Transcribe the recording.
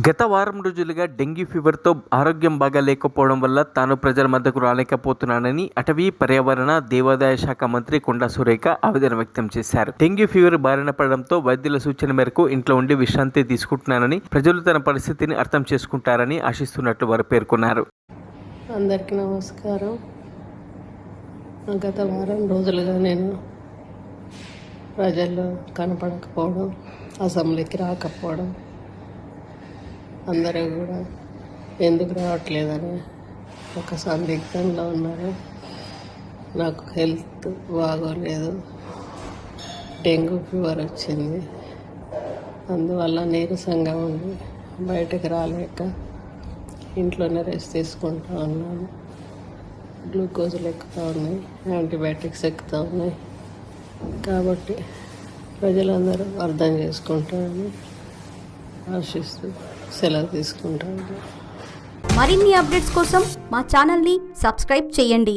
గత వారం రోజులుగా డెంగీ ఫీవర్తో ఆరోగ్యం బాగా లేకపోవడం వల్ల తాను ప్రజల మధ్యకు రాలేకపోతున్నానని అటవీ పర్యావరణ దేవాదాయ శాఖ మంత్రి కొండా సురేఖ ఆవేదన వ్యక్తం చేశారు. డెంగీ ఫీవర్ బారిన పడడంతో వైద్యుల సూచన మేరకు ఇంట్లో ఉండి విశ్రాంతి తీసుకుంటున్నానని, ప్రజలు తన పరిస్థితిని అర్థం చేసుకుంటారని ఆశిస్తున్నట్లు వారు పేర్కొన్నారు. అందరికీ నమస్కారం. గత వారం రోజులుగా నేను ప్రజల్లో కనపడకపోవడం, అసెంబ్లీకి రాకపోవడం, అందరూ కూడా ఎందుకు రావట్లేదని ఒక సందిగ్ధంలో ఉన్నారు. నాకు హెల్త్ బాగోలేదు, డెంగ్యూ ఫీవర్ వచ్చింది. అందువల్ల నీరసంగా ఉంది, బయటకు రాలేక ఇంట్లోనే రెస్ట్ తీసుకుంటూ ఉన్నాను. గ్లూకోజులు ఎక్కుతూ ఉన్నాయి, యాంటీబయాటిక్స్ ఎక్కుతూ ఉన్నాయి. కాబట్టి ప్రజలందరూ అర్థం చేసుకుంటారని ఆశిస్తూ సెలవు తీసుకుంటాను. మరిన్ని అప్డేట్స్ కోసం మా ఛానల్ని సబ్స్క్రైబ్ చేయండి.